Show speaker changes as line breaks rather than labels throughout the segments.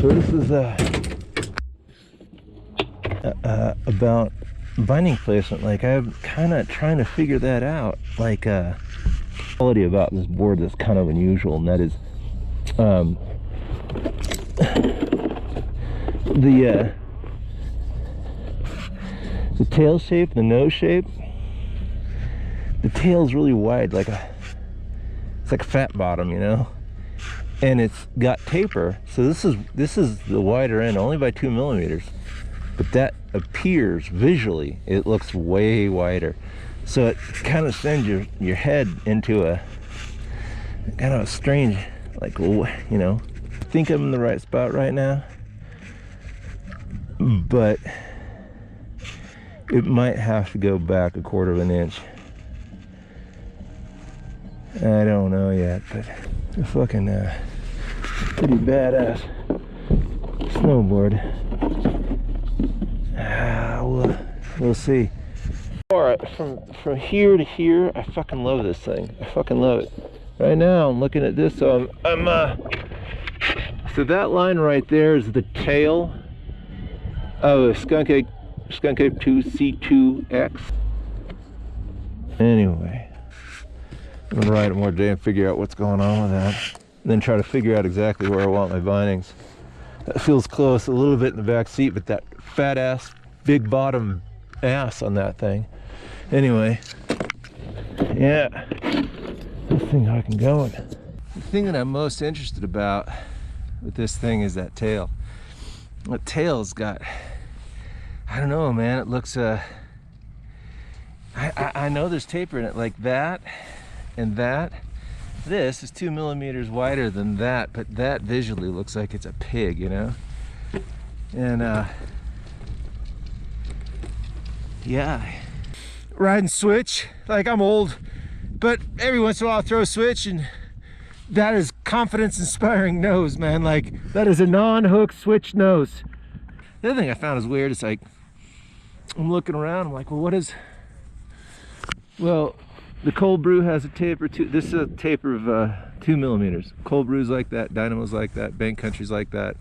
So this is about binding placement. Like, I'm kind of trying to figure that out. Like, quality about this board that's kind of unusual, and that is the tail shape, the nose shape. The tail's really wide, it's like a fat bottom, you know, and it's got taper. So this is the wider end, only by 2 millimeters, but that appears visually, it looks way wider. So it kind of sends your head into a kind of a strange, like, you know, I think I'm in the right spot right now, but it might have to go back 1/4 of an inch. I don't know yet, but a fucking pretty badass snowboard. We'll see. All right, from here to here, I fucking love this thing. I fucking love it. Right now, I'm looking at this. So so that line right there is the tail of a Skunk Ape 2 C2X. Anyway, I'm gonna ride it more today and figure out what's going on with that, and then try to figure out exactly where I want my bindings. That feels close, a little bit in the back seat, but that fat ass, big bottom ass on that thing. Anyway, yeah, this thing I can go in. The thing that I'm most interested about with this thing is that tail. The tail's got, I don't know, man, it looks I know there's taper in it, like that and that. This is 2 millimeters wider than that, but that visually looks like it's a pig, you know. And yeah, ride and switch, like, I'm old, but every once in a while I'll throw a switch, and that is confidence inspiring nose, man. Like, that is a non-hook switch nose. The other thing I found is weird, it's like, I'm looking around, I'm like, well, what is, well, the Cold Brew has a taper too. This is a taper of 2 millimeters. Cold Brew's like that, Dynamo's like that, Bank Country's like that.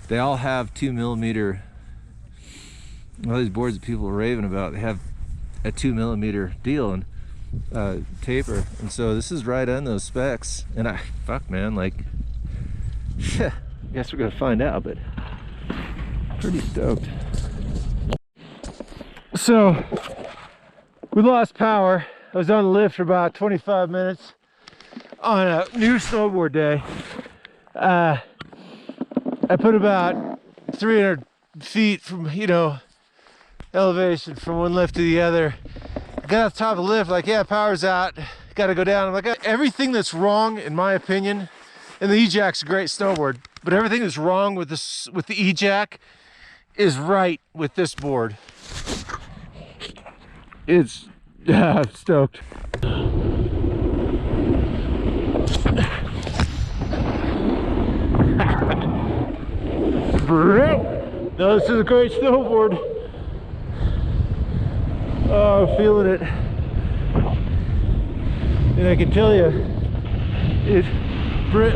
They all have 2 millimeter. All these boards that people are raving about, they have a 2 millimeter deal and taper. And so this is right on those specs. And fuck, man, like, I guess we're gonna find out, but pretty stoked. So we lost power. I was on the lift for about 25 minutes on a new snowboard day. I put about 300 feet from, you know, elevation from one lift to the other. I got off the top of the lift, like, yeah, power's out, gotta go down. I'm like, everything that's wrong, in my opinion, and the E-Jack's a great snowboard, but everything that's wrong with this, with the E-Jack, is right with this board. It's, yeah, I'm stoked. No, this is a great snowboard. Oh, I'm feeling it. And I can tell you,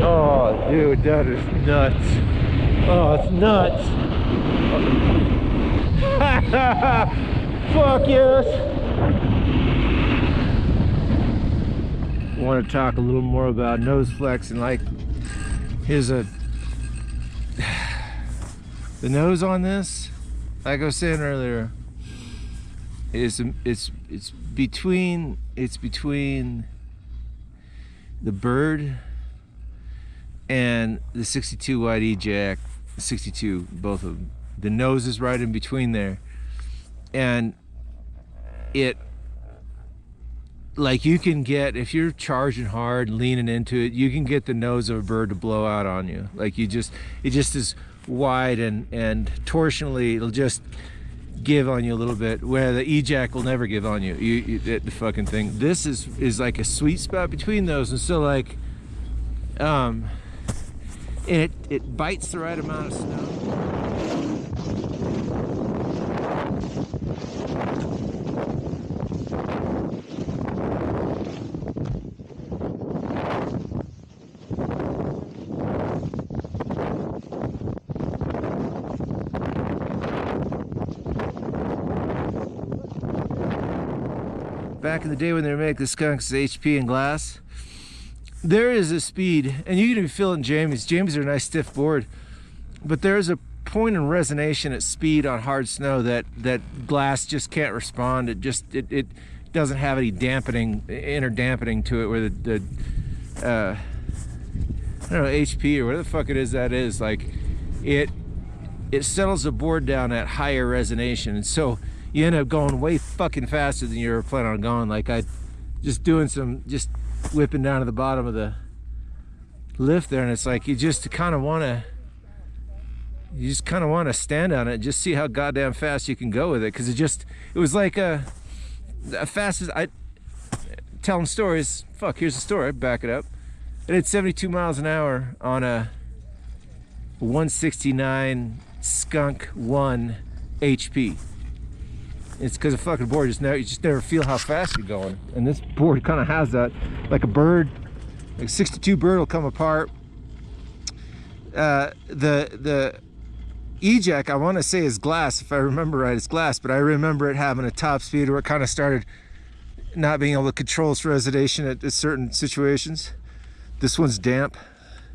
oh, dude, that is nuts. Oh, it's nuts. Fuck yes. I want to talk a little more about nose flex, and like, here's the nose on this, like I was saying earlier, it's between the Bird and the 62 wide E-Jack, 62, both of them. The nose is right in between there, and it, like, you can get, if you're charging hard, leaning into it, you can get the nose of a Bird to blow out on you. Like, it just is wide, and torsionally it'll just give on you a little bit, where the E-Jack will never give on you. The fucking thing. This is like a sweet spot between those, and so, like, it bites the right amount of snow. back in the day when they were making the Skunks HP and glass, there is a speed, and you're gonna be feeling Jamie's. Jamie's are a nice stiff board, but there's a point in resonation at speed on hard snow that glass just can't respond. It doesn't have any dampening, inner dampening to it, where the I don't know, HP or whatever the fuck it is that is, like it settles the board down at higher resonation, and so you end up going way fucking faster than you were planning on going. Like I just whipping down to the bottom of the lift there, and it's like you just kind of want to stand on it and just see how goddamn fast you can go with it, because it was like a fastest. I telling stories, fuck, here's a story, back it up. It had 72 miles an hour on a 169 Skunk 1 HP. It's because the fucking board you just never feel how fast you're going, and this board kind of has that. Like a bird, like 62 bird will come apart. The E-Jack, I want to say, is glass, if I remember right. It's glass, but I remember it having a top speed where it kind of started not being able to control its resonation at certain situations. This one's damp,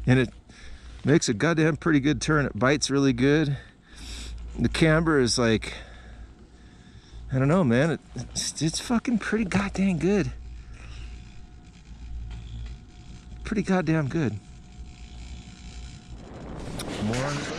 and it makes a goddamn pretty good turn. It bites really good. The camber is like, I don't know, man. It's fucking pretty goddamn good. Pretty goddamn good. More on this way.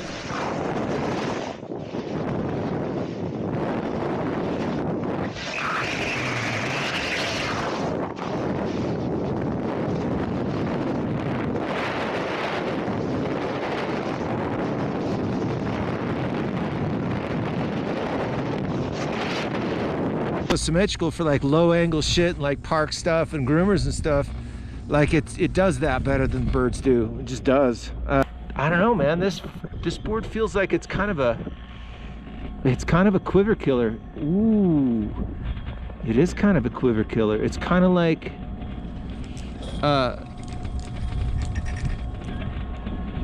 Symmetrical for like low angle shit, like park stuff and groomers and stuff. Like it does that better than birds do. It just does. I don't know, man. This board feels like it's kind of a quiver killer. Ooh, it is kind of a quiver killer. It's kind of like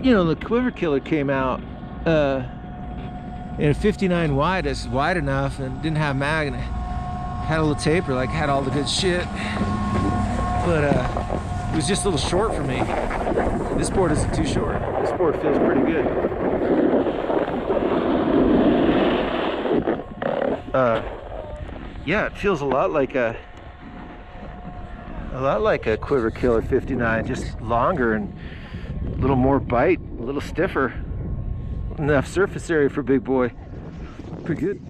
you know, the quiver killer came out in a 59 wide. It's wide enough and didn't have magnet. Had a little taper, like had all the good shit, but it was just a little short for me. This board isn't too short. This board feels pretty good. Yeah, it feels a lot like a quiver killer 59, just longer and a little more bite, a little stiffer. Enough surface area for a big boy. Pretty good.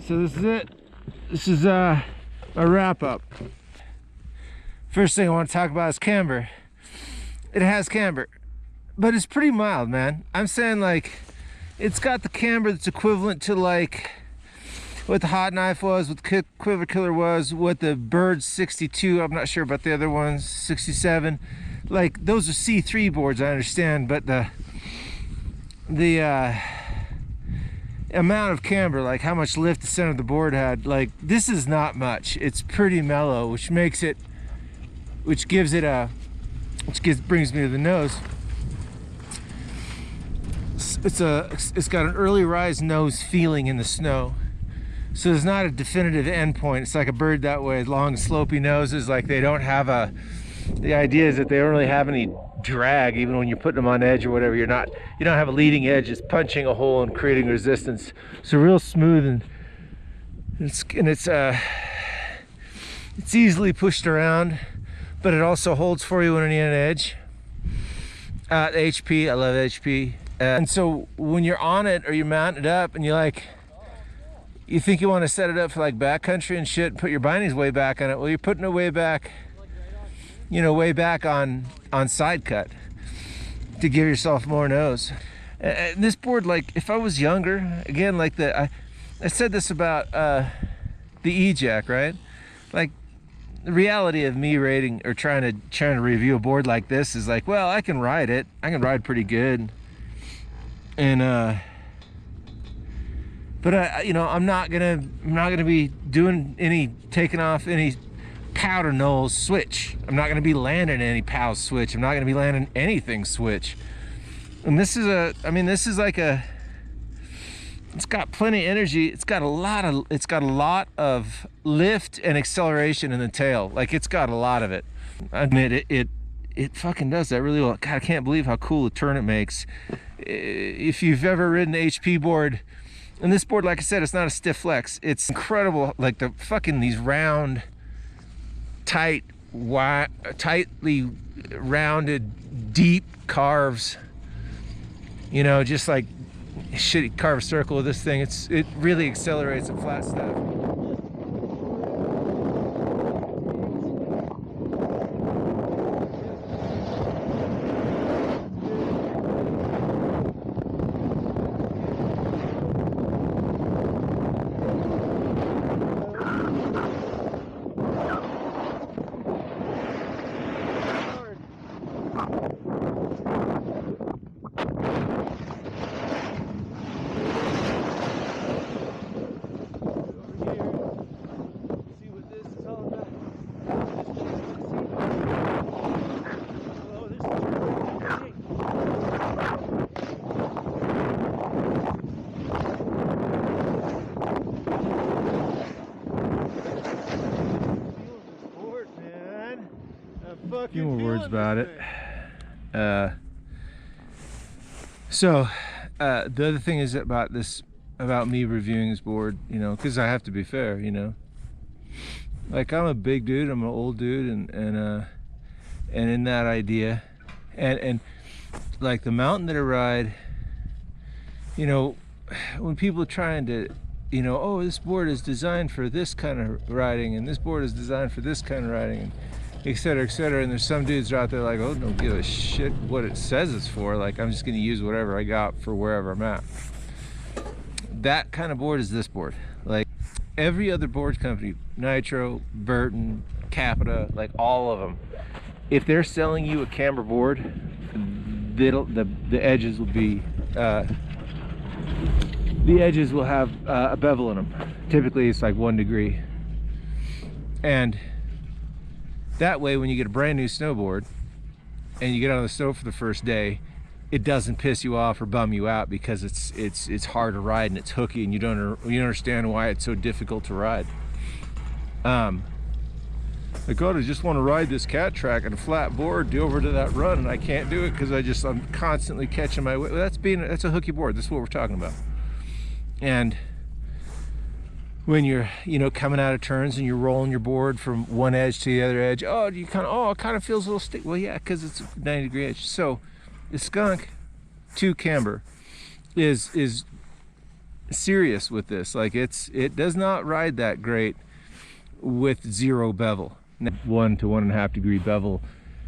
So this is it. This is a wrap up. First thing I want to talk about is camber. It has camber, but it's pretty mild, man. I'm saying, like, it's got the camber that's equivalent to like what the Hot Knife was, what the Quiver Killer was, what the Bird 62, I'm not sure about the other ones, 67. Like, those are C3 boards, I understand, but the amount of camber, like how much lift the center of the board had, like, this is not much. It's pretty mellow, which makes it, brings me to the nose. It's got an early rise nose feeling in the snow, so there's not a definitive end point. It's like a bird that way, long slopey noses, like they don't have the idea is that they don't really have any drag, even when you're putting them on edge or whatever. You don't have a leading edge. It's punching a hole and creating resistance. So real smooth, and it's easily pushed around, but it also holds for you when you need an edge. HP, I love HP. And so when you're on it or you mount it up and you think you want to set it up for like backcountry and shit, put your bindings way back on it, well, you're putting it way back, way back on side cut to give yourself more nose. And this board, like, if I was younger, again, like I said this about the E-Jack, right? Like, the reality of me rating or trying to review a board like this is like, well, I can ride it. I can ride pretty good. And but you know, I'm not gonna be doing any, taking off any powder nose switch. I'm not gonna be landing any POW switch. I'm not gonna be landing anything switch. And this is I mean, this is like it's got plenty of energy. It's got a lot of lift and acceleration in the tail. Like, it's got a lot of it. I admit it fucking does that really well. God, I can't believe how cool a turn it makes. If you've ever ridden the HP board, and this board, like I said, it's not a stiff flex. It's incredible. Like the fucking, these round, tightly rounded, deep carves. You know, just like shitty carved circle of this thing. It really accelerates the flat stuff. A few more words about it. So the other thing is about me reviewing this board, you know, because I have to be fair, you know. Like, I'm a big dude, I'm an old dude, and in that idea, and like the mountain that I ride, you know, when people are trying to, you know, oh, this board is designed for this kind of riding, and this board is designed for this kind of riding, and etc., etc. And there's some dudes out there like, oh, don't give a shit what it says it's for. Like, I'm just going to use whatever I got for wherever I'm at. That kind of board is this board. Like, every other board company, Nitro, Burton, Capita, like all of them, if they're selling you a camber board, the edges will be the edges will have a bevel in them. Typically it's like 1 degree, and that way when you get a brand new snowboard and you get on the snow for the first day, it doesn't piss you off or bum you out because it's hard to ride and it's hooky and you don't understand why it's so difficult to ride. Like, God, I just want to ride this cat track on a flat board, do over to that run, and I can't do it because I'm constantly catching my way. Well, that's a hooky board. That's what we're talking about. And when you're, you know, coming out of turns and you're rolling your board from one edge to the other edge, it kind of feels a little sticky. Well, yeah, because it's a 90-degree edge. So the Skunk 2 Camber is serious with this. Like, it does not ride that great with 0 bevel. 1 to 1.5 degree bevel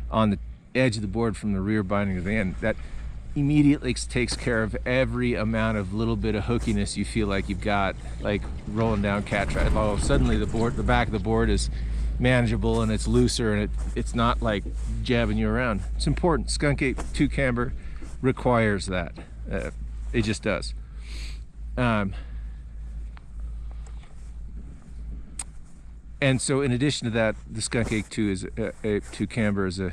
on the edge of the board from the rear binding to the end. That immediately takes care of every amount of little bit of hookiness you feel like you've got, like rolling down cat track. Oh, suddenly the back of the board is manageable and it's looser and it's not like jabbing you around. It's important. Skunk Ape 2 Camber requires that. It just does. And so, in addition to that, the Skunk Ape 2 Camber is a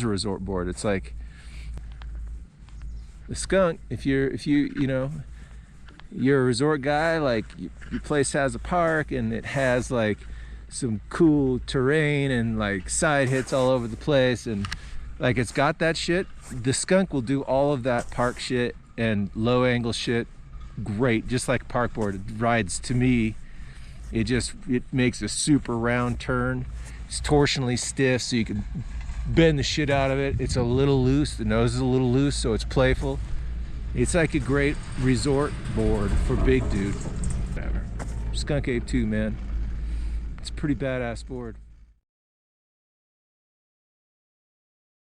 resort board. It's like the Skunk. If you know, you're a resort guy, like your place has a park and it has like some cool terrain and like side hits all over the place, and like it's got that shit. The Skunk will do all of that park shit and low angle shit great, just like a park board. It rides, to me, it makes a super round turn. It's torsionally stiff, so you can bend the shit out of it. It's a little loose, the nose is a little loose, so it's playful. It's like a great resort board for big dude. Whatever. Skunk Ape 2, man. It's a pretty badass board.